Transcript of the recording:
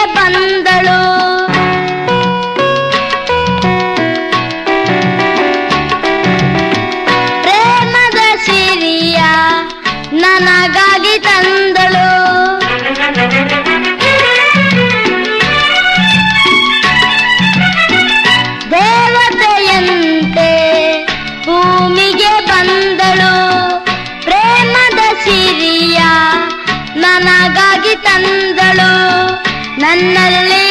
ಬಂದಳು. ಪ್ರೇಮದ ಸಿರಿಯ ನನಗಾಗಿ ತಂದಳು. ದೇವತೆಯಂತೆ ಭೂಮಿಗೆ ಬಂದಳು. ಪ್ರೇಮದ ಸಿರಿಯ ನನಗಾಗಿ ತಂದಳು. ನನ್ನಲ್ಲಿ